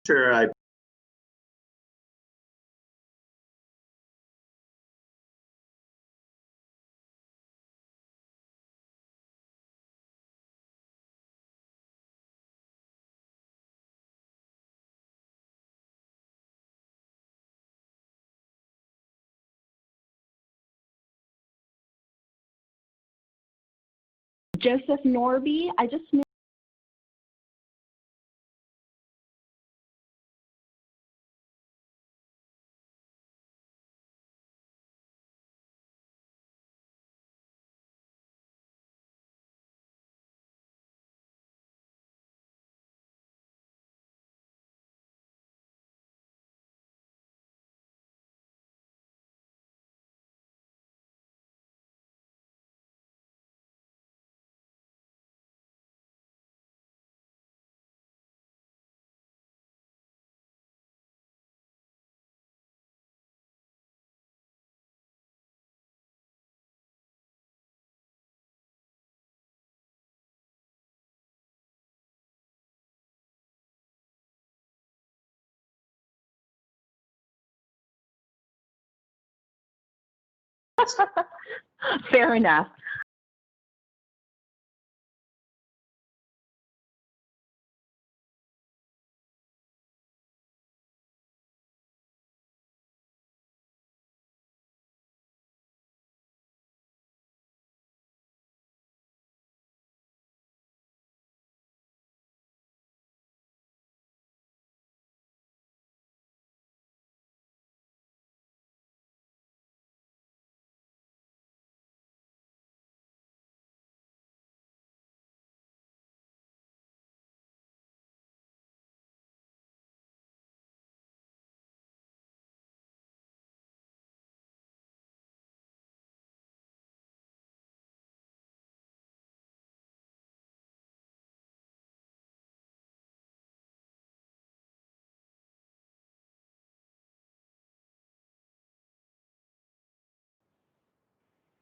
Sure, I Joseph Norby, I just fair enough.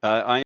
I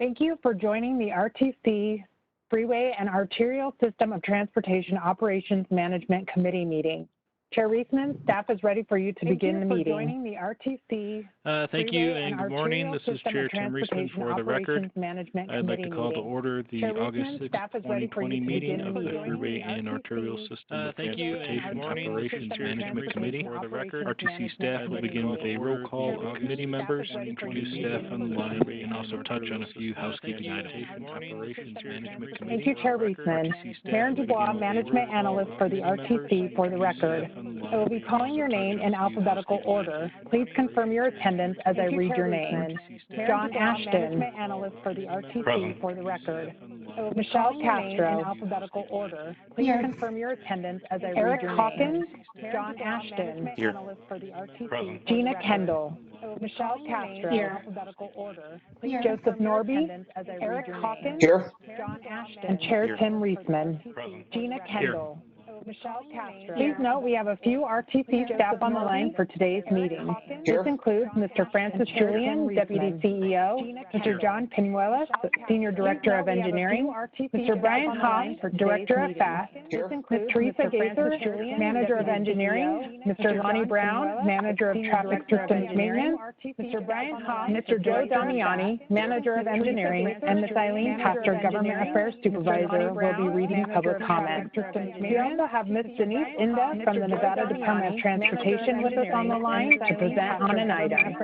Thank you for joining the RTC Freeway and Arterial System of Transportation Operations Management Committee meeting. Chair Reisman, staff is ready for you to begin the meeting. Thank you for joining the RTC Thank you and good morning. This is Chair Tim Reisman for the record. I'd like to call to order the August 6, 2020 meeting of the Freeway and Arterial System of Transportation Operations Management Committee. For the record, RTC staff will begin with a roll call of committee members, introduce staff on the line, and also touch on a few housekeeping items. Operations Management Committee. Thank you, Chair Reisman. Maren Dubois, Management Analyst for the RTC, for the record. I will be calling your name in alphabetical order. Please confirm your attendance as I read your name. John Ashton, Management Analyst for the RTC, for the record. Michelle Castro, in alphabetical order. Please confirm your attendance as I read your name. Eric Hawkins, John Ashton, Analyst for the RTC. Gina Kendall. Michelle Castro, in alphabetical order. Please Joseph Norby, Eric Hawkins, Here. John Ashton, and Chair Tim Reisman. Gina Kendall. Michelle Castro. Please note we have a few RTC staff on the line for today's meeting. This includes Mr. Francis Julian, Deputy CEO, Mr. John Pinuelos, Senior Director of Engineering, Mr. Brian Hoff, Director of FAST, Ms. Teresa Gaither, Manager of Engineering, Mr. Lonnie Brown, Manager of Traffic Systems Maintenance, Mr. Brian Hoff, Mr. Joe Damiani, Manager of Engineering, and Ms. Eileen Pastor, Government Affairs Supervisor, will be reading public comments. We also have Ms. Denise Inda from the Nevada Department of Transportation with us on the line to present on an item. As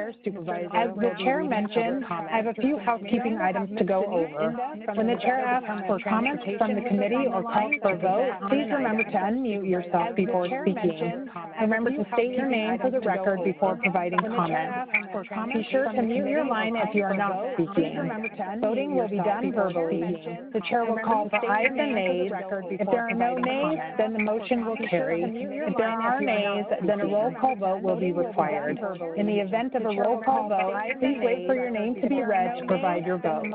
the chair mentioned, I have a few housekeeping items to go over. When the chair asks for comments from the committee or calls for a vote, please remember to unmute yourself before speaking. Remember to state your name for the record before providing comments. Be sure to mute your line if you are not speaking. Voting will be done verbally. The chair will call for ayes and nays. If there are no nays, then the motion will carry. If there are nays, then a roll call vote will be required. In the event of a roll call vote, please wait for your name to be read to provide your vote.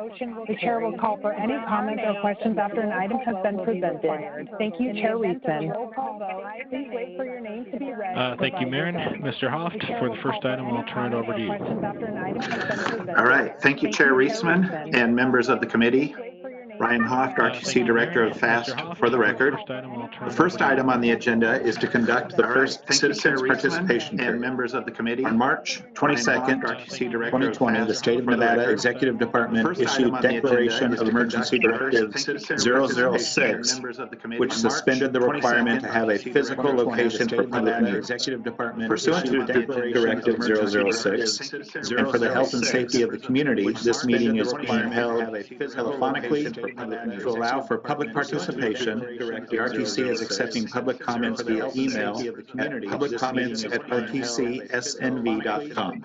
The chair will call for any comments or questions after an item has been presented. Thank you, Chair Reisman. Thank you, Maren. Mr. Hoft, for the first item, I'll turn it over to you. All right. Thank you, Chair Reisman and members of the committee. Ryan Hoft, RTC Director of FAST, for the record. The first item on the agenda is to conduct the first citizens participation and members of the committee. On March 22nd, 2020, the State of Nevada Executive Department issued Declaration of Emergency Directive 006, which suspended the requirement to have a physical location for public meetings. Pursuant to Directive 006, and for the health and safety of the community, this meeting is being held telephonically. To allow for public participation, the RTC is accepting public comments via email at publiccomments@rtcsnv.com.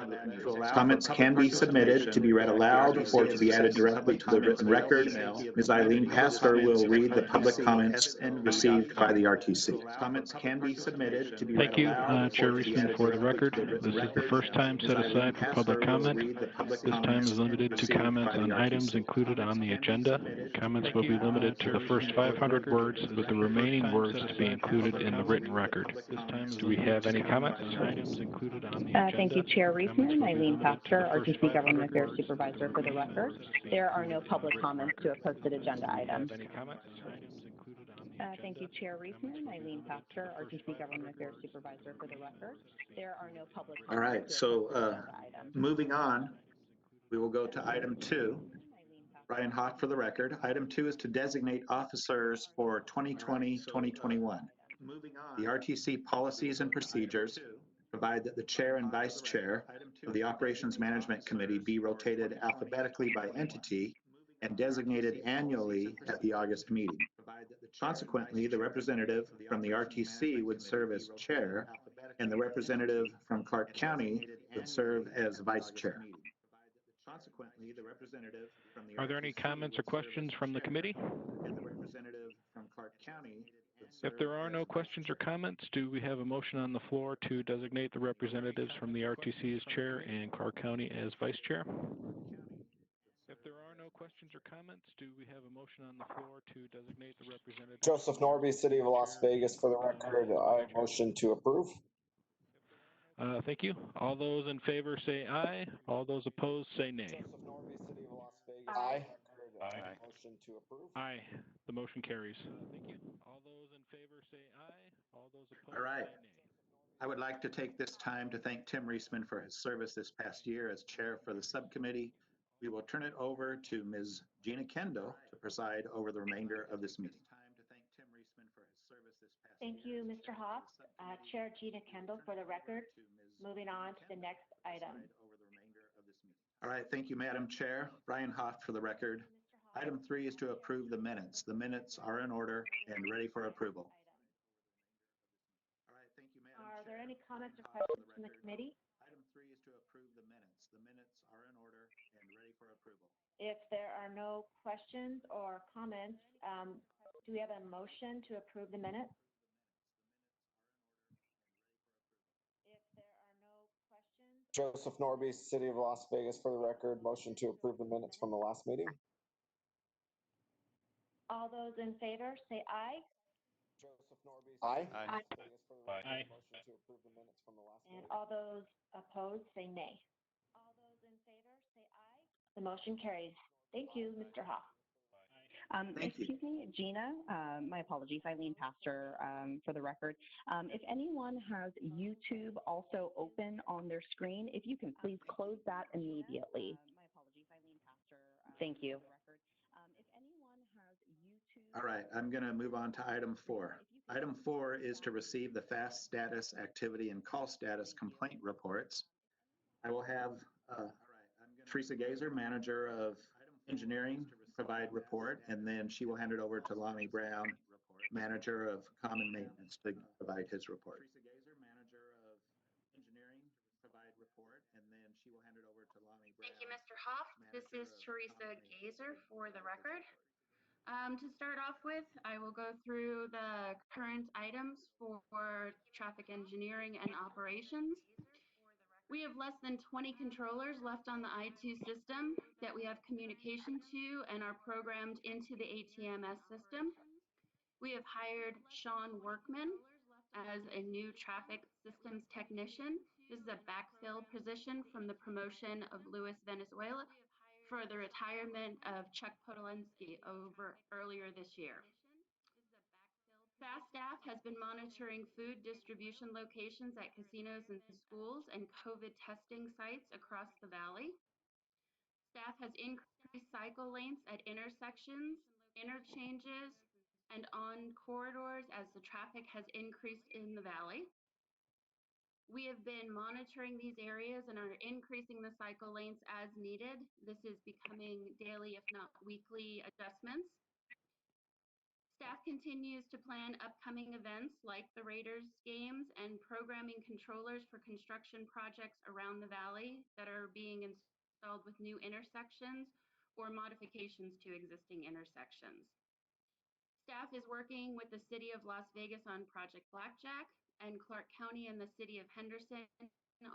Comments can be submitted to be read aloud or to be added directly to the written record. Ms. Eileen Pastor will read the public comments received by the RTC. Comments can be submitted to be read aloud. Thank you, Chair Reisman, for the record. This is the first time set aside for public comment. This time is limited to comments on items included on the agenda. Comments will be limited to the first 500 words, with the remaining words to be included in the written record. Do we have any comments? Thank you, Chair Reisman. Eileen Pastor, RTC Government Affairs Supervisor, for the record. There are no public comments to a posted agenda item. Thank you, Chair Reisman. Eileen Pastor, RTC Government Affairs Supervisor, for the record. There are no public comments. All right, so moving on, we will go to item 2. Ryan Hawk, for the record. Item 2 is to designate officers for 2020-2021. The RTC policies and procedures provide that the chair and vice chair of the Operations Management Committee be rotated alphabetically by entity and designated annually at the August meeting. Consequently, the representative from the RTC would serve as chair, and the representative from Clark County would serve as vice chair. Consequently, the representative from the Are there any comments or questions from the committee? And the representative from Clark County. If there are no questions or comments, do we have a motion on the floor to designate the representatives from the RTC as chair and Clark County as vice chair? If there are no questions or comments, do we have a motion on the floor to designate the representatives? Joseph Norby, City of Las Vegas, for the record. I motion to approve. Thank you. All those in favor say aye. All those opposed say nay. Joseph Norby, City of Las Vegas. Aye. Aye. Motion to approve. Aye. The motion carries. Thank you. All those in favor say aye. All those opposed All right. say nay. I would like to take this time to thank Tim Reisman for his service this past year as chair for the subcommittee. We will turn it over to Ms. Gina Kendall to preside over the remainder of this meeting. Thank you, Mr. Hoff. Chair Gina Kendall for the record. Moving on to the next item. All right, thank you, Madam Chair. Brian Hoff for the record. Item 3 is to approve the minutes. The minutes are in order and ready for approval. All right, thank you, Madam Chair. Are there any comments or questions from the committee? Item 3 is to approve the minutes. The minutes are in order and ready for approval. If there are no questions or comments, do we have a motion to approve the minutes? If there are no questions. Joseph Norby, City of Las Vegas for the record. Motion to approve the minutes from the last meeting. All those in favor say aye. Joseph Norby. Aye. City of Las Vegas for the record. Aye. Motion to approve the minutes from the last And meeting. all those opposed say nay. All those in favor say aye. The motion carries. Thank you, Mr. Hoff. Thank you. Excuse me, Gina, my apologies, Eileen Pastor for the record. If anyone has YouTube also open on their screen, if you can please close that immediately. My apologies, Eileen Pastor. Thank you. If anyone has YouTube. All right, I'm going to move on to item 4. Item 4 is to receive the FAST status, activity, and call status complaint reports. I will have Teresa Gazer, Manager of Engineering, provide report, and then she will hand it over to Lonnie Brown, Manager of Common Maintenance, to provide his report. Teresa Gazer, Manager of Engineering, provide report, and then she will hand it over to Lonnie Brown. Thank you, Mr. Hoff. This is Teresa Gazer for the record. To start off with, I will go through the current items for traffic engineering and operations. We have less than 20 controllers left on the I2 system that we have communication to and are programmed into the ATMS system. We have hired Sean Workman as a new traffic systems technician. This is a backfill position from the promotion of Luis Venezuela for the retirement of Chuck Podolensky earlier this year. FAST staff has been monitoring food distribution locations at casinos and schools and COVID testing sites across the valley. Staff has increased cycle lengths at intersections, interchanges, and on corridors as the traffic has increased in the valley. We have been monitoring these areas and are increasing the cycle lengths as needed. This is becoming daily, if not weekly, adjustments. Staff continues to plan upcoming events like the Raiders games and programming controllers for construction projects around the valley that are being installed with new intersections or modifications to existing intersections. Staff is working with the City of Las Vegas on Project Blackjack and Clark County and the City of Henderson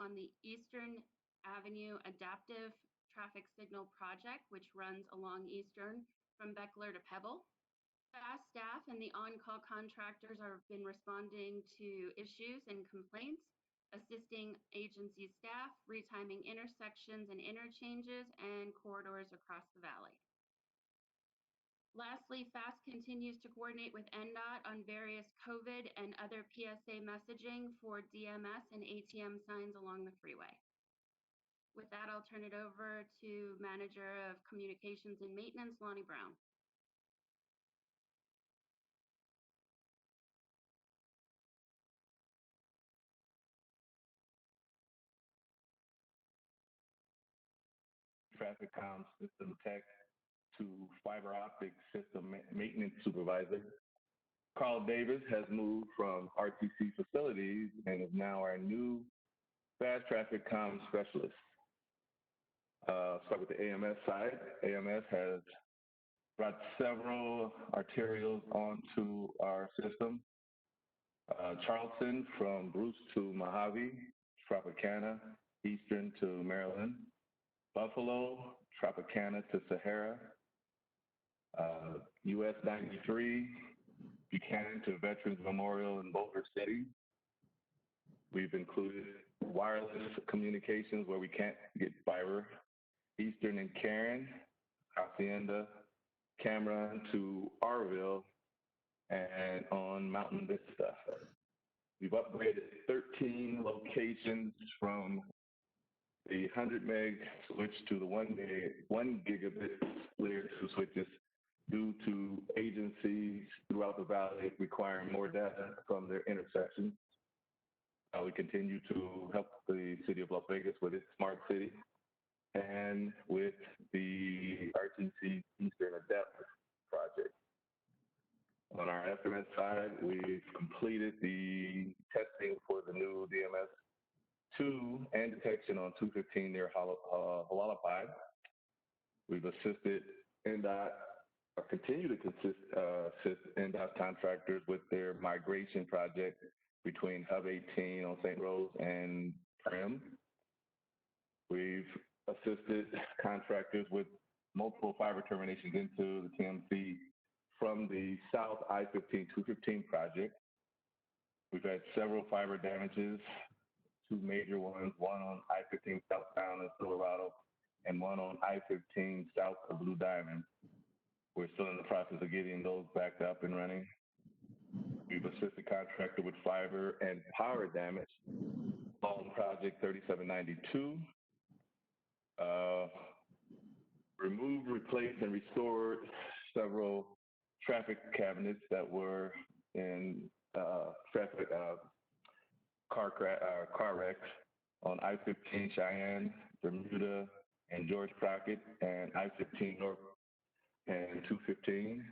on the Eastern Avenue Adaptive Traffic Signal Project, which runs along Eastern from Beckler to Pebble. FAST staff and the on-call contractors have been responding to issues and complaints, assisting agency staff, retiming intersections and interchanges and corridors across the valley. Lastly, FAST continues to coordinate with NDOT on various COVID and other PSA messaging for DMS and ATM signs along the freeway. With that, I'll turn it over to Manager of Communications and Maintenance, Lonnie Brown. Traffic comm system tech to fiber optic system maintenance supervisor. Carl Davis has moved from RTC facilities and is now our new fast traffic comm specialist. Start with the AMS side. AMS has brought several arterials onto our system. Charleston from Bruce to Mojave, Tropicana, Eastern to Maryland. Buffalo, Tropicana to Sahara, US 93, Buchanan to Veterans Memorial in Boulder City. We've included wireless communications where we can't get fiber, Eastern and Cairn, Hacienda, Cameron to Arville, and on Mountain Vista. We've upgraded 13 locations from the 100 meg switch to the 1 gigabit layer 2 switches due to agencies throughout the valley requiring more data from their intersections. We continue to help the city of Las Vegas with its smart city and with the RTC Eastern Adapt project. On our FMS side, we've completed the testing for the new DMS2 and detection on 215 near Hualapai. We've assisted NDOT, or continue to assist NDOT contractors with their migration project between Hub 18 on St. Rose and Prim. We've assisted contractors with multiple fiber terminations into the TMC from the South I-15-215 project. We've had several fiber damages, two major ones, one on I-15 southbound in Silverado and one on I-15 south of Blue Diamond. We're still in the process of getting those back up and running. We've assisted contractor with fiber and power damage on project 3792. Removed, replaced, and restored several traffic cabinets that were in traffic car wrecks on I-15 Cheyenne, Bermuda, and George Crockett, and I-15 North and 215.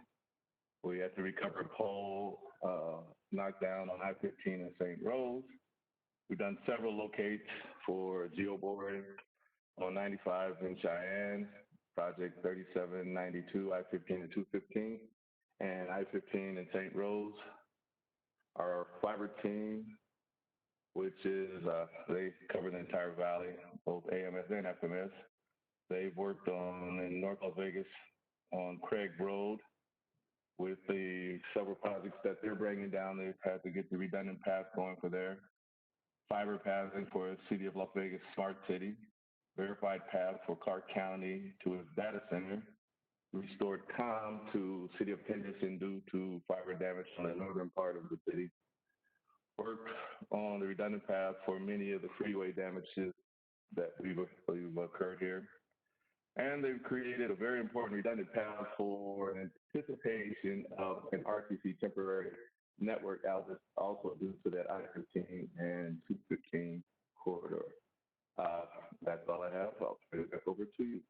We had to recover a pole knocked down on I-15 in St. Rose. We've done several locates for geoboring on 95 in Cheyenne, project 3792, I-15 and 215, and I-15 in St. Rose. Our fiber team, which is, they cover the entire valley, both AMS and FMS. They've worked on in North Las Vegas on Craig Road with the several projects that they're bringing down. They've had to get the redundant path going for their fiber pathing for the City of Las Vegas Smart City, verified path for Clark County to its data center, restored comm to City of Henderson due to fiber damage on the northern part of the city, worked on the redundant path for many of the freeway damages that we've occurred here. And they've created a very important redundant path for anticipation of an RTC temporary network outage, also due to that I-15 and 215 corridor. That's all I have. I'll turn it back over to you.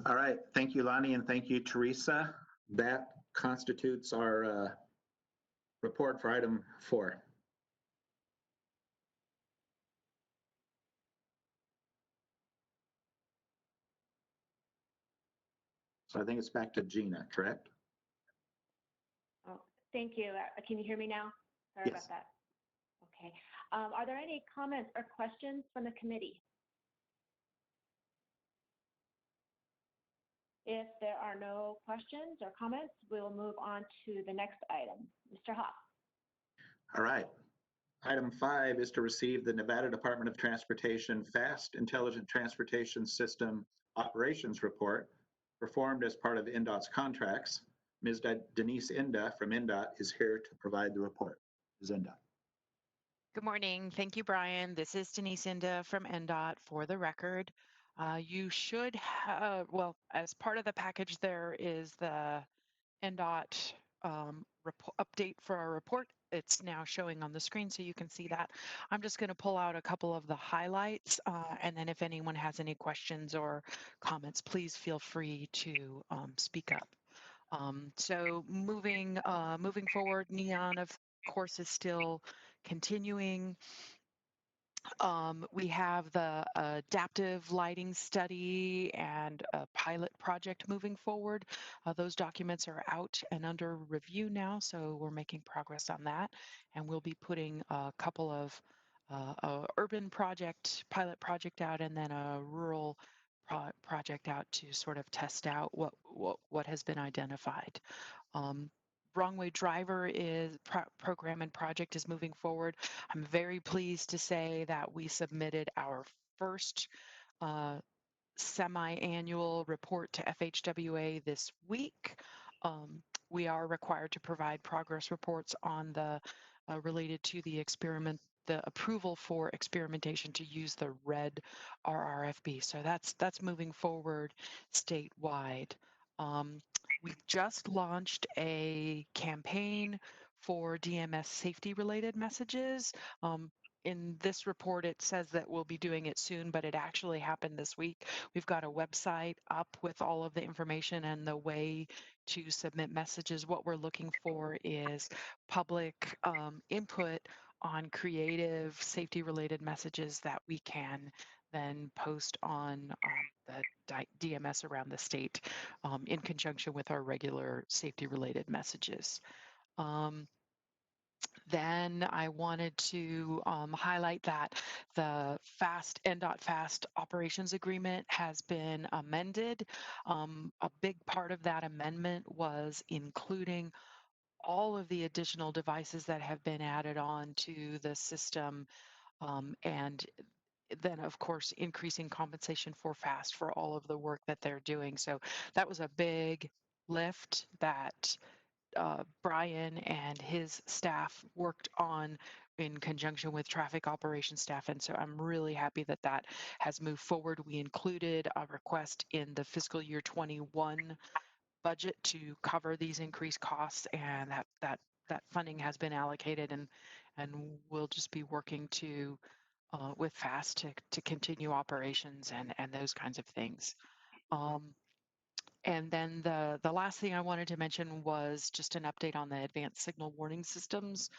All right. Thank you, Lonnie, and thank you, Teresa. That constitutes our report for item 4. So I think it's back to Gina, correct? Oh, thank you. Can you hear me now? Sorry about that. Okay. Are there any comments or questions from the committee? If there are no questions or comments, we will move on to the next item. Mr. Hoff. All right. Item 5 is to receive the Nevada Department of Transportation FAST Intelligent Transportation System Operations Report performed as part of NDOT's contracts. Ms. Denise Inda from NDOT is here to provide the report. Ms. Inda. Good morning. Thank you, Brian. This is Denise Inda from NDOT for the record. You should have, well, as part of the package, there is the NDOT update for our report. It's now showing on the screen so you can see that. I'm just going to pull out a couple of the highlights, and then if anyone has any questions or comments, please feel free to speak up. So moving forward, NEON, of course, is still continuing. We have the adaptive lighting study and a pilot project moving forward. Those documents are out and under review now, so we're making progress on that. And we'll be putting a couple of urban pilot project out, and then a rural project out to sort of test out what has been identified. Wrong Way Driver program and project is moving forward. I'm very pleased to say that we submitted our first semi-annual report to FHWA this week. We are required to provide progress reports on the related to the approval for experimentation to use the red RRFB. So that's moving forward statewide. We've just launched a campaign for DMS safety related messages. In this report, it says that we'll be doing it soon, but it actually happened this week. We've got a website up with all of the information and the way to submit messages. What we're looking for is public input on creative safety related messages that we can then post on the DMS around the state in conjunction with our regular safety related messages. Then I wanted to highlight that the NDOT FAST operations agreement has been amended. A big part of that amendment was including all of the additional devices that have been added on to the system, and then of course increasing compensation for FAST for all of the work that they're doing. So that was a big lift that Brian and his staff worked on in conjunction with traffic operations staff. And so I'm really happy that that has moved forward. We included a request in the fiscal year 21 budget to cover these increased costs, and that funding has been allocated, and we'll just be working to with FAST to continue operations and those kinds of things. And then the last thing I wanted to mention was just an update on the advanced signal warning systems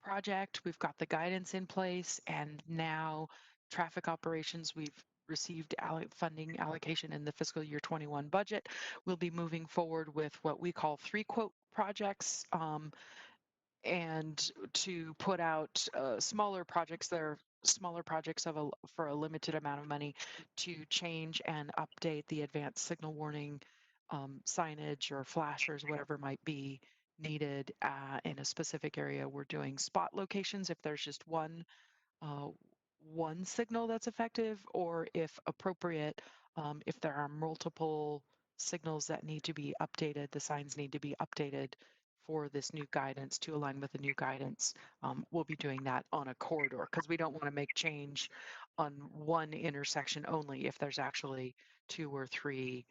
project. We've got the guidance in place, and now traffic operations, we've received funding allocation in the fiscal year 21 budget. We'll be moving forward with what we call 3 quote projects, and to put out smaller projects that are smaller projects for a limited amount of money to change and update the advanced signal warning signage or flashers, whatever might be needed in a specific area. We're doing spot locations if there's just one signal that's effective, or if appropriate, if there are multiple signals that need to be updated, the signs need to be updated for this new guidance to align with the new guidance. We'll be doing that on a corridor because we don't want to make change on one intersection only if there's actually 2 or 3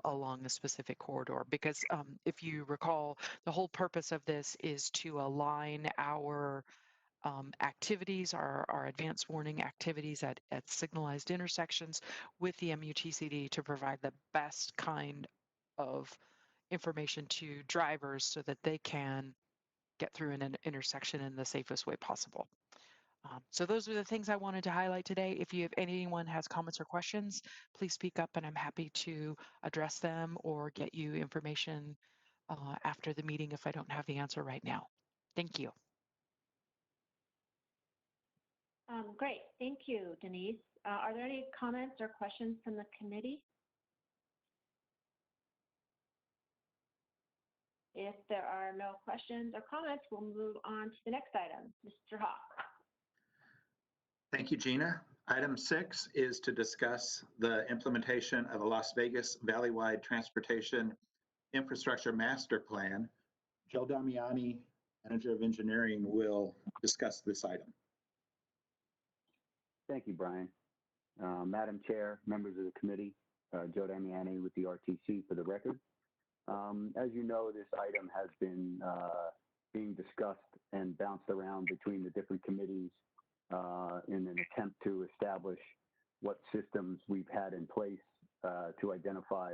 along a specific corridor. Because if you recall, the whole purpose of this is to align our activities, our advanced warning activities at signalized intersections with the MUTCD to provide the best kind of information to drivers so that they can get through an intersection in the safest way possible. So those are the things I wanted to highlight today. If anyone has comments or questions, please speak up and I'm happy to address them or get you information after the meeting if I don't have the answer right now. Thank you. Great, thank you, Denise. Are there any comments or questions from the committee? If there are no questions or comments, we'll move on to the next item. Mr. Hawk. Thank you, Gina. Item 6 is to discuss the implementation of a Las Vegas Valley-wide Transportation Infrastructure Master Plan. Joe Damiani, Manager of Engineering, will discuss this item. Thank you, Brian. Madam Chair, members of the committee, Joe Damiani with the RTC for the record. As you know, this item has been being discussed and bounced around between the different committees in an attempt to establish what systems we've had in place to identify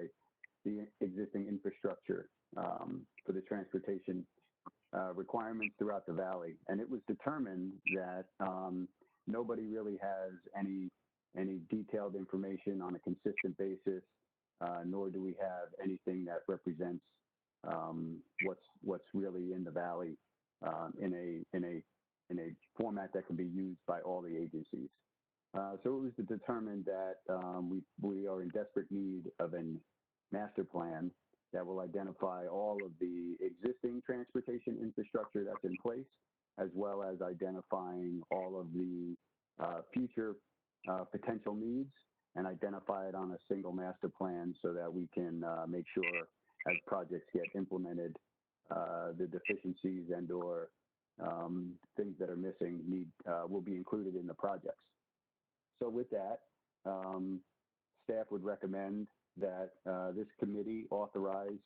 the existing infrastructure for the transportation requirements throughout the valley. And it was determined that nobody really has any detailed information on a consistent basis, nor do we have anything that represents what's really in the valley in a format that can be used by all the agencies. So it was determined that we are in desperate need of a master plan that will identify all of the existing transportation infrastructure that's in place, as well as identifying all of the future potential needs and identify it on a single master plan so that we can make sure as projects get implemented, the deficiencies and or things that are missing will be included in the projects. So with that, staff would recommend that this committee authorize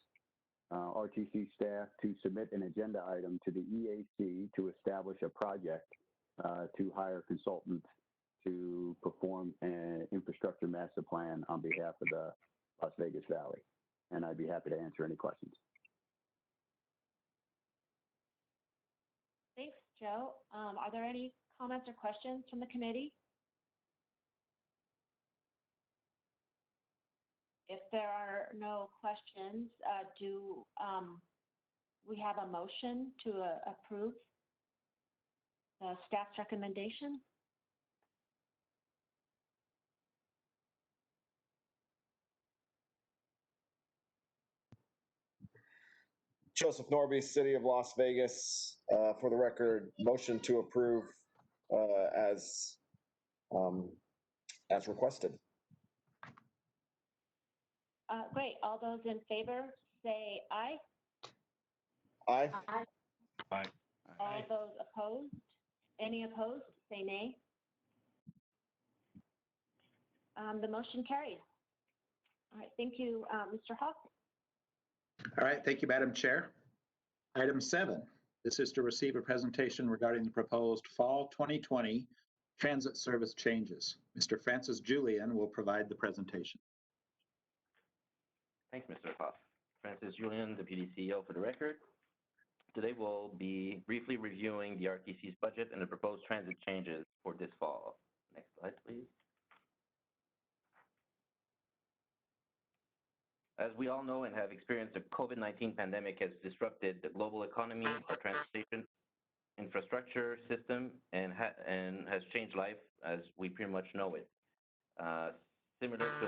RTC staff to submit an agenda item to the EAC to establish a project to hire consultants to perform an infrastructure master plan on behalf of the Las Vegas Valley. And I'd be happy to answer any questions. Thanks, Joe. Are there any comments or questions from the committee? If there are no questions, do we have a motion to approve the staff's recommendation? Joseph Norby, City of Las Vegas. For the record, motion to approve as requested. Great. All those in favor say aye. Aye. Aye. Aye. All those opposed? Any opposed? Say nay. The motion carries. All right. Thank you, Mr. Hoff. All right, thank you, Madam Chair. Item 7, this is to receive a presentation regarding the proposed fall 2020 transit service changes. Mr. Francis Julian will provide the presentation. Thanks, Mr. Hoff. Francis Julian, Deputy CEO for the record. Today we'll be briefly reviewing the RTC's budget and the proposed transit changes for this fall. Next slide, please. As we all know and have experienced, the COVID-19 pandemic has disrupted the global economy, our transportation infrastructure system, and has changed life as we pretty much know it. Similar to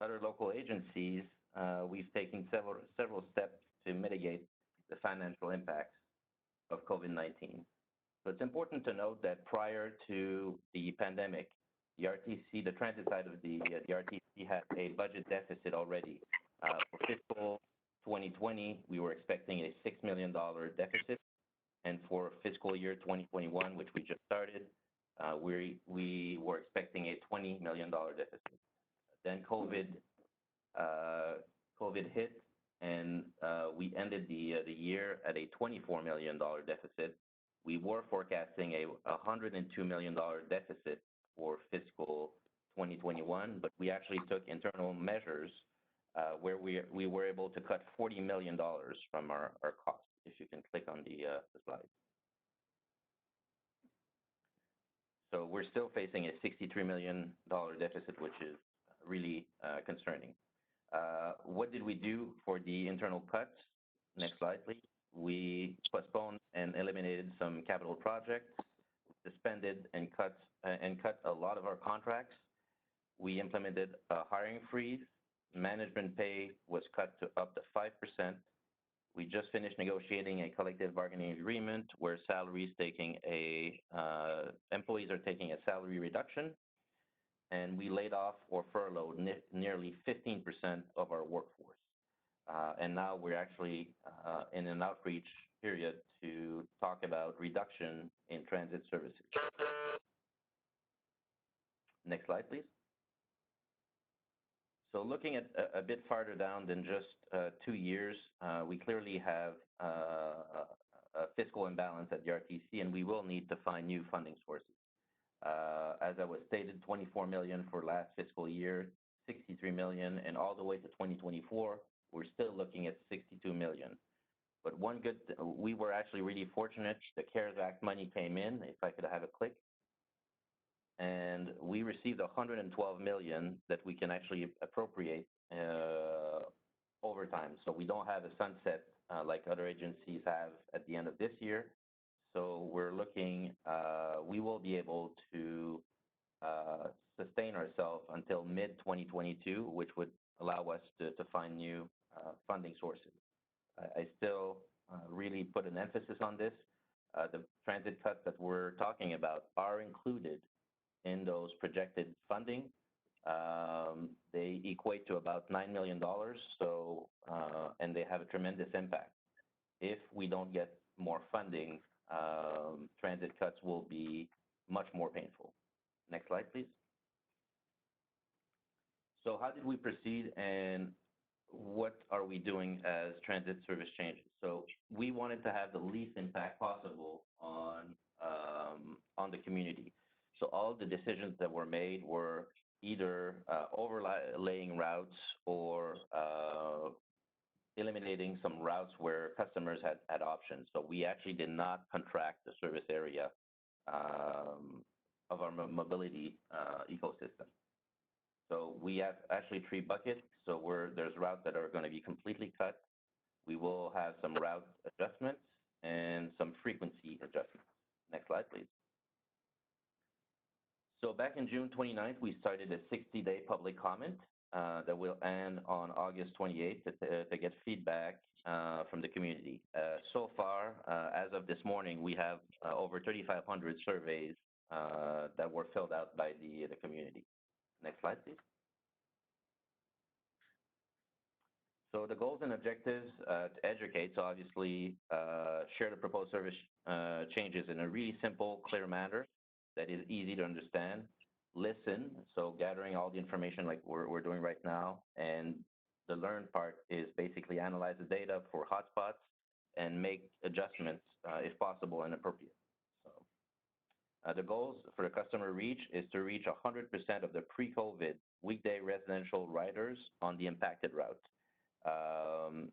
other local agencies, we've taken several steps to mitigate the financial impacts of COVID-19. So it's important to note that prior to the pandemic, the RTC, the transit side of the RTC had a budget deficit already. For fiscal 2020, we were expecting a $6 million deficit. And for fiscal year 2021, which we just started, we were expecting a $20 million deficit. Then COVID hit, and we ended the year at a $24 million deficit. We were forecasting a $102 million deficit for fiscal 2021, but we actually took internal measures where we were able to cut $40 million from our costs. If you can click on the slide. So we're still facing a $63 million deficit, which is really concerning. What did we do for the internal cuts? Next slide, please. We postponed and eliminated some capital projects, suspended and cut a lot of our contracts. We implemented a hiring freeze. Management pay was cut to up to 5%. We just finished negotiating a collective bargaining agreement where employees are taking a salary reduction, and we laid off or furloughed nearly 15% of our workforce. And now we're actually in an outreach period to talk about reduction in transit services. Next slide, please. So looking at a bit farther down than just 2 years, we clearly have a fiscal imbalance at the RTC, and we will need to find new funding sources. As I was stated, $24 million for last fiscal year, $63 million, and all the way to 2024, we're still looking at $62 million. But we were actually really fortunate. The CARES Act money came in, if I could have a click. And we received $112 million that we can actually appropriate over time. So we don't have a sunset like other agencies have at the end of this year. So we're looking, we will be able to sustain ourselves until mid-2022, which would allow us to find new funding sources. I still really put an emphasis on this. The transit cuts that we're talking about are included in those projected funding, They equate to about $9 million, so, and they have a tremendous impact. If we don't get more funding, transit cuts will be much more painful. Next slide, please. So how did we proceed and what are we doing as transit service changes? So we wanted to have the least impact possible on the community. So all the decisions that were made were either overlaying routes or eliminating some routes where customers had options. So we actually did not contract the service area of our mobility ecosystem. So we have actually 3 buckets. So there's routes that are going to be completely cut. We will have some route adjustments and some frequency adjustments. Next slide, please. So back in June 29th, we started a 60-day public comment that will end on August 28th to get feedback from the community. So far, as of this morning, we have over 3,500 surveys that were filled out by the community. Next slide, please. So the goals and objectives to educate, so obviously share the proposed service changes in a really simple, clear manner that is easy to understand. Listen, so gathering all the information like we're doing right now, and the learn part is basically analyze the data for hotspots and make adjustments if possible and appropriate. So the goals for the customer reach is to reach 100% of the pre-COVID weekday residential riders on the impacted route.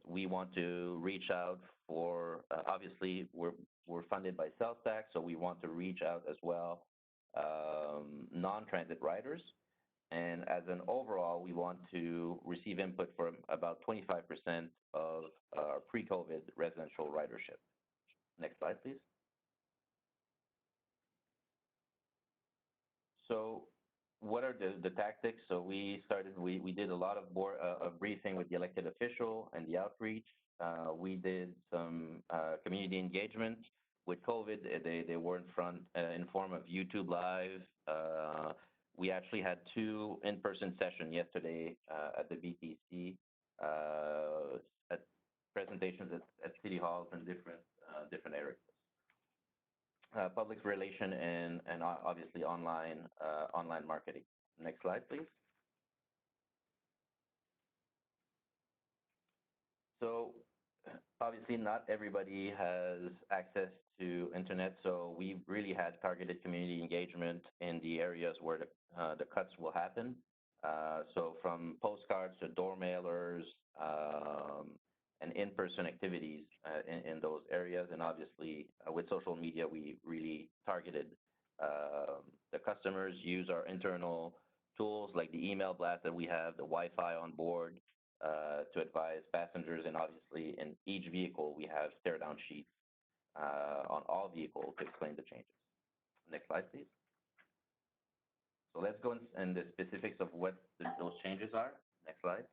We want to reach out for, obviously we're funded by sales tax, so we want to reach out as well non-transit riders. And as an overall, we want to receive input from about 25% of our pre-COVID residential ridership. Next slide, please. So what are the tactics? So we did a lot of briefing with the elected official and the outreach. We did some community engagement. With COVID, they were in form of YouTube Live. We actually had 2 in-person sessions yesterday at the BTC, at presentations at city halls and different areas. Public relation and obviously online marketing. Next slide, please. So obviously not everybody has access to internet, so we really had targeted community engagement in the areas where the cuts will happen. So from postcards to door mailers and in-person activities in those areas, and obviously with social media, we really targeted the customers. Use our internal tools like the email blast that we have, the Wi-Fi on board, to advise passengers, and obviously in each vehicle we have tear-down sheets on all vehicles to explain the changes. Next slide, please. So let's go in the specifics of what those changes are. Next slide.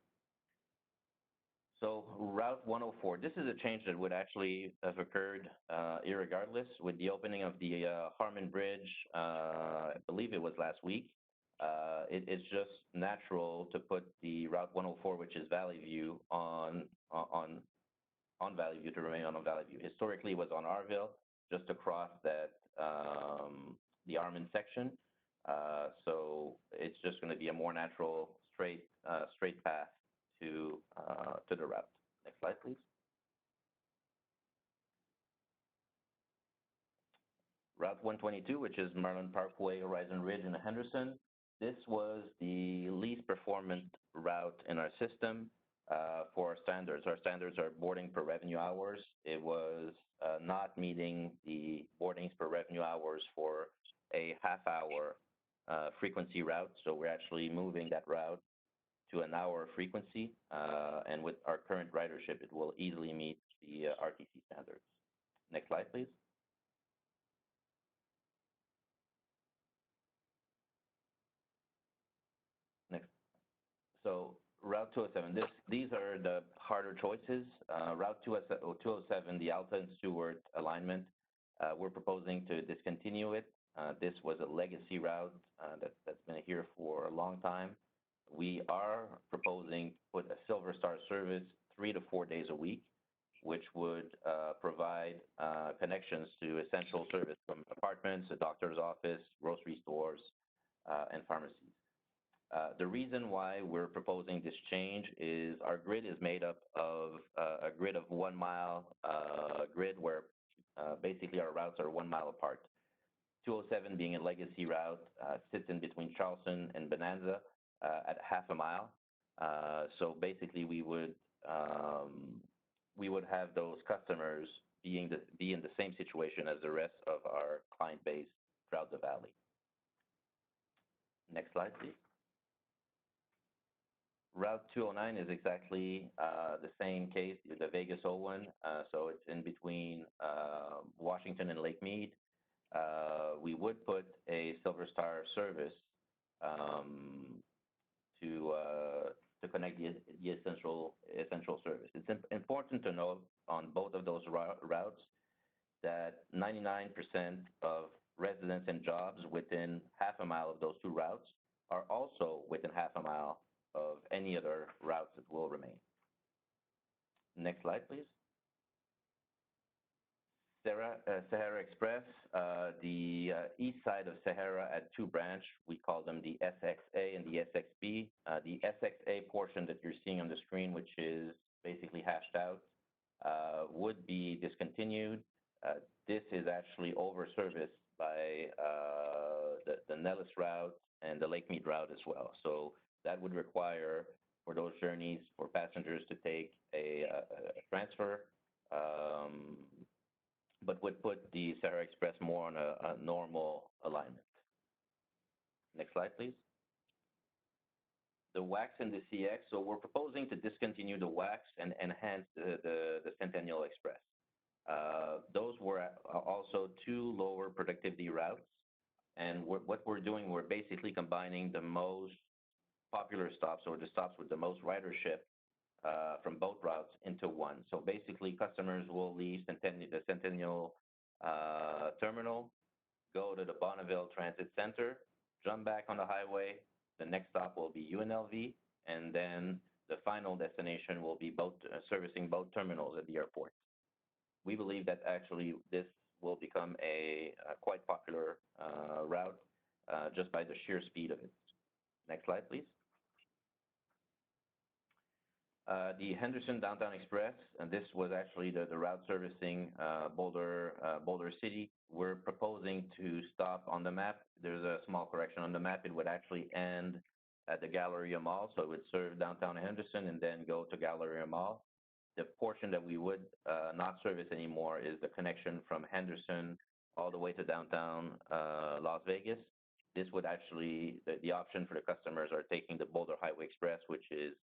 So Route 104, this is a change that would actually have occurred irregardless with the opening of the Harmon Bridge, I believe it was last week. It's just natural to put the Route 104, which is Valley View, on Valley View, to remain on Valley View. Historically, it was on Arville, just across that the Armand section. So it's just going to be a more natural straight path to the route. Next slide, please. Route 122, which is Maryland Parkway, Horizon Ridge, and Henderson. This was the least performant route in our system for our standards. Our standards are boarding per revenue hours. It was not meeting the boardings per revenue hours for a half-hour frequency route. So we're actually moving that route to an hour frequency. And with our current ridership, it will easily meet the RTC standards. Next slide, please. Next. So Route 207, these are the harder choices. Route 207, the Alta and Stewart alignment, we're proposing to discontinue it. This was a legacy route that's been here for a long time. We are proposing to put a Silver Star service 3 to 4 days a week, which would provide connections to essential service from apartments, a doctor's office, grocery stores, and pharmacies. The reason why we're proposing this change is our grid is made up of a grid of 1 mile grid where basically our routes are 1 mile apart. 207 being a legacy route sits in between Charleston and Bonanza at half a mile. So basically we would have those customers be in the same situation as the rest of our client base throughout the valley. Next slide, please. Route 209 is exactly the same case, the Vegas 01. So it's in between Washington and Lake Mead. We would put a Silver Star service to connect the essential service. It's important to note on both of those routes that 99% of residents and jobs within half a mile of those two routes are also within half a mile of any other routes that will remain. Next slide, please. Sahara Express, the east side of Sahara had two branches. We call them the SXA and the SXB. The SXA portion that you're seeing on the screen, which is basically hashed out, would be discontinued. This is actually over-serviced by the Nellis route and the Lake Mead route as well. So that would require, for those journeys, for passengers to take a transfer, but would put the Sahara Express more on a normal alignment. Next slide, please. The WAX and the CX. So we're proposing to discontinue the WAX and enhance the Centennial Express. Those were also two lower productivity routes. And what we're doing, we're basically combining the most popular stops, or the stops with the most ridership, from both routes into one. So basically, customers will leave the Centennial terminal, go to the Bonneville Transit Center, jump back on the highway. The next stop will be UNLV, and then the final destination will be servicing both terminals at the airport. We believe that actually this will become a quite popular route just by the sheer speed of it. Next slide, please. The Henderson Downtown Express, and this was actually the route servicing Boulder City. We're proposing to stop on the map. There's a small correction on the map. It would actually end at the Galleria Mall, so it would serve downtown Henderson and then go to Galleria Mall. The portion that we would not service anymore is the connection from Henderson all the way to downtown Las Vegas. This would actually, the option for the customers are taking the Boulder Highway Express, which is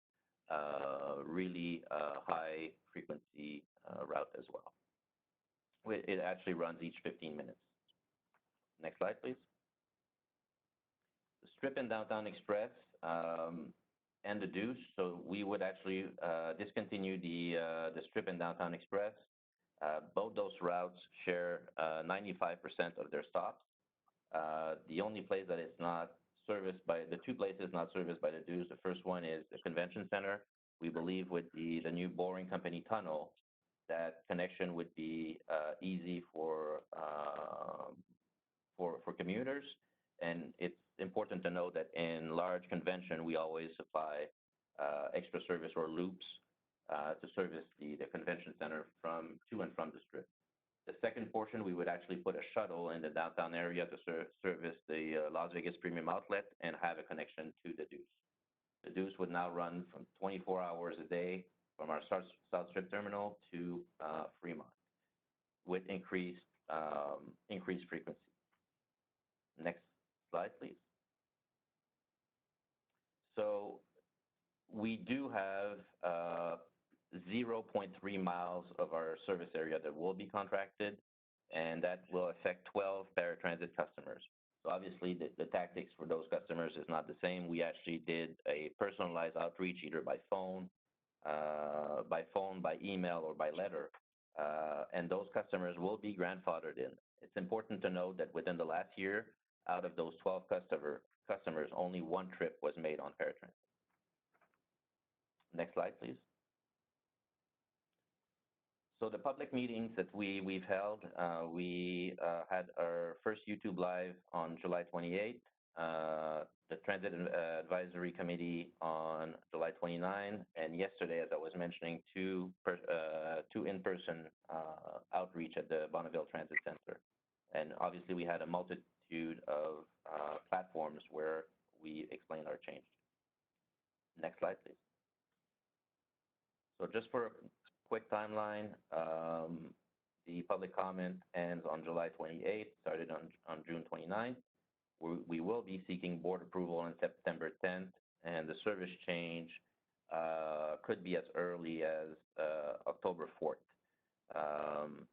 really high frequency route as well. It actually runs each 15 minutes. Next slide, please. The Strip and Downtown Express and the Deuce. So we would actually discontinue the Strip and Downtown Express. Both those routes share 95% of their stops. The only place that is not serviced by, the two places not serviced by the Deuce, the first one is the Convention Center. We believe with the new Boring Company tunnel, that connection would be easy for commuters. And it's important to note that in large convention, we always supply extra service or loops to service the convention center to and from the Strip. The second portion, we would actually put a shuttle in the downtown area to service the Las Vegas Premium Outlet and have a connection to the Deuce. The Deuce would now run from 24 hours a day from our South Strip terminal to Fremont with increased frequency. Next slide, please. So we do have 0.3 miles of our service area that will be contracted, and that will affect 12 paratransit customers. So obviously the tactics for those customers is not the same. We actually did a personalized outreach either by phone, by email, or by letter and those customers will be grandfathered in. It's important to note that within the last year, out of those 12 customers, only one trip was made on paratransit. Next slide, please. So the public meetings that we've held, we had our first YouTube Live on July 28th, the Transit Advisory Committee on July 29, and yesterday, as I was mentioning, two in-person outreach at the Bonneville Transit Center. And obviously, we had a multitude of platforms where we explained our change. Next slide, please. So just for a quick timeline, the public comment ends on July 28th, started on June 29th. We will be seeking board approval on September 10th, and the service change could be as early as October 4th.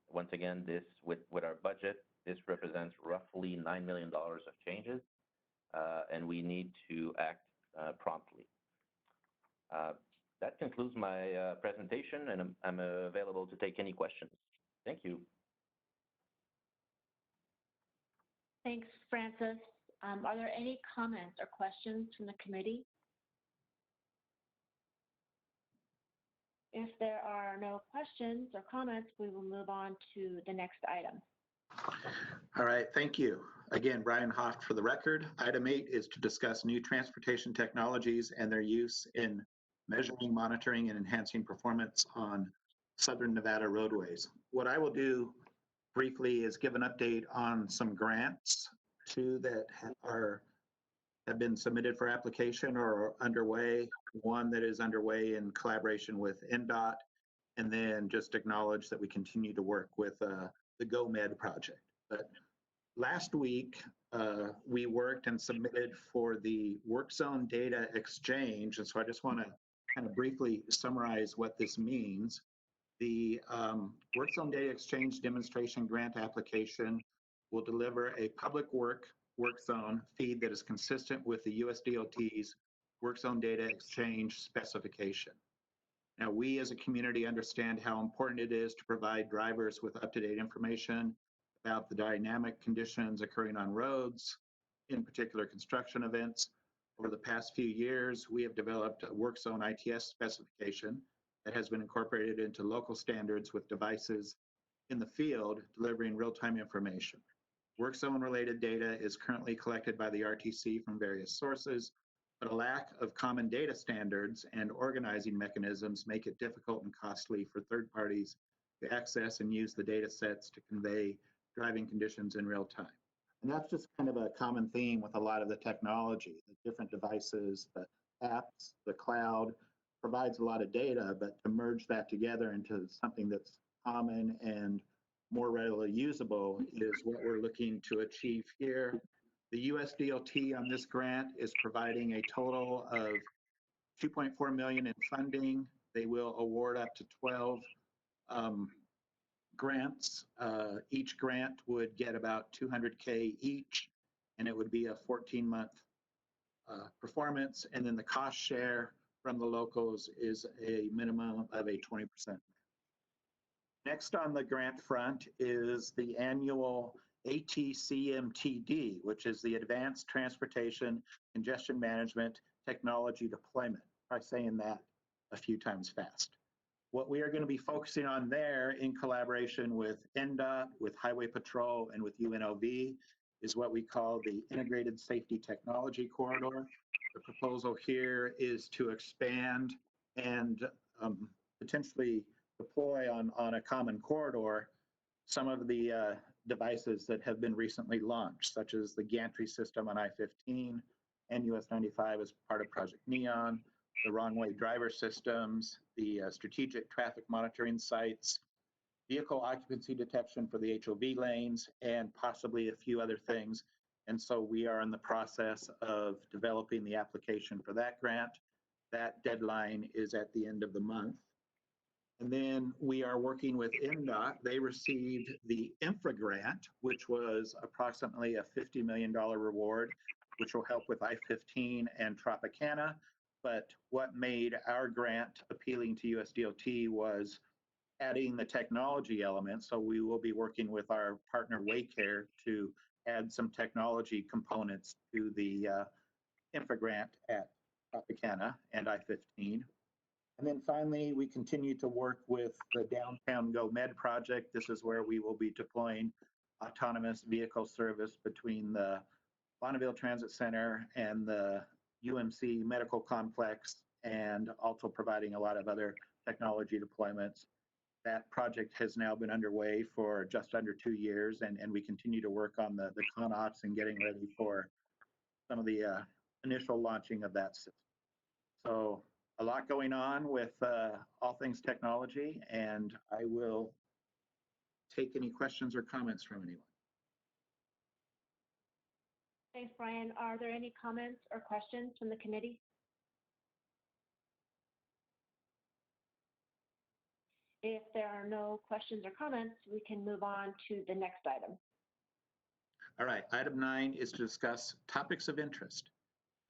Once again, this with our budget, this represents roughly $9 million of changes, and we need to act promptly. That concludes my presentation, and I'm available to take any questions. Thank you. Thanks, Francis. Are there any comments or questions from the committee? If there are no questions or comments, we will move on to the next item. All right, thank you. Again, Brian Hoft for the record. Item 8 is to discuss new transportation technologies and their use in measuring, monitoring, and enhancing performance on Southern Nevada roadways. What I will do briefly is give an update on some grants, two that have been submitted for application or are underway, one that is underway in collaboration with NDOT, and then just acknowledge that we continue to work with the GoMed project. But last week, we worked and submitted for the work zone data exchange, and so I just want to kind of briefly summarize what this means. The work zone data exchange demonstration grant application will deliver a public work zone feed that is consistent with the USDOT's work zone data exchange specification. Now, we as a community understand how important it is to provide drivers with up-to-date information about the dynamic conditions occurring on roads, in particular construction events. Over the past few years, we have developed a work zone ITS specification that has been incorporated into local standards with devices in the field delivering real-time information. Work zone related data is currently collected by the RTC from various sources, but a lack of common data standards and organizing mechanisms make it difficult and costly for third parties to access and use the data sets to convey driving conditions in real time. And that's just kind of a common theme with a lot of the technology, the different devices, the apps, the cloud provides a lot of data, but to merge that together into something that's common and more readily usable is what we're looking to achieve here. The USDOT on this grant is providing a total of $2.4 million in funding. They will award up to 12 grants. Each grant would get about $200K each, and it would be a 14-month performance. And then the cost share from the locals is a minimum of a 20%. Next on the grant front is the annual ATCMTD, which is the Advanced Transportation Congestion Management Technology Deployment. Try saying that a few times fast. What we are going to be focusing on there in collaboration with NDOT, with Highway Patrol, and with UNLV is what we call the Integrated Safety Technology Corridor. The proposal here is to expand and potentially deploy on a common corridor some of the devices that have been recently launched, such as the gantry system on I-15 and US 95 as part of Project Neon, the wrong-way driver systems, the strategic traffic monitoring sites, vehicle occupancy detection for the HOV lanes, and possibly a few other things. And so we are in the process of developing the application for that grant. That deadline is at the end of the month. And then we are working with NDOT. They received the infra grant, which was approximately a $50 million reward, which will help with I-15 and Tropicana. But what made our grant appealing to USDOT was adding the technology element. So we will be working with our partner Waycare to add some technology components to the infra grant at Tropicana and I-15. And then finally, we continue to work with the Downtown Go Med project. This is where we will be deploying autonomous vehicle service between the Bonneville Transit Center and the UMC Medical Complex, and also providing a lot of other technology deployments. That project has now been underway for just under 2 years, and we continue to work on the ConOps and getting ready for some of the initial launching of that system. So a lot going on with all things technology, and I will take any questions or comments from anyone. Thanks, Brian. Are there any comments or questions from the committee? If there are no questions or comments, we can move on to the next item. All right, item 9 is to discuss topics of interest.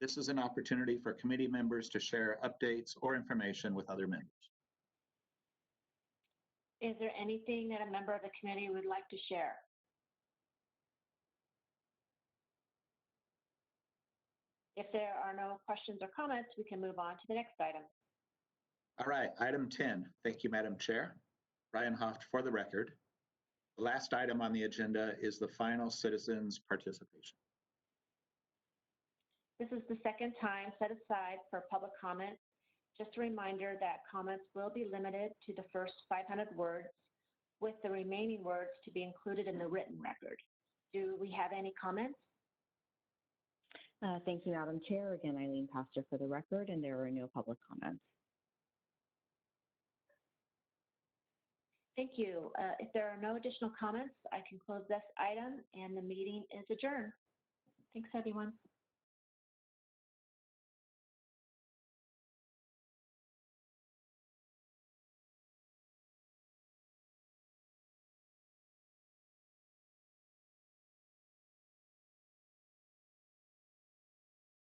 This is an opportunity for committee members to share updates or information with other members. Is there anything that a member of the committee would like to share? If there are no questions or comments, we can move on to the next item. All right, item 10. Thank you, Madam Chair. Ryan Hoft for the record. The last item on the agenda is the final citizens participation. This is the second time set aside for public comment. Just a reminder that comments will be limited to the first 500 words, with the remaining words to be included in the written record. Do we have any comments? Thank you, Madam Chair. Again, Eileen Pastor for the record, and there are no public comments. Thank you. If there are no additional comments, I can close this item and the meeting is adjourned. Thanks, everyone.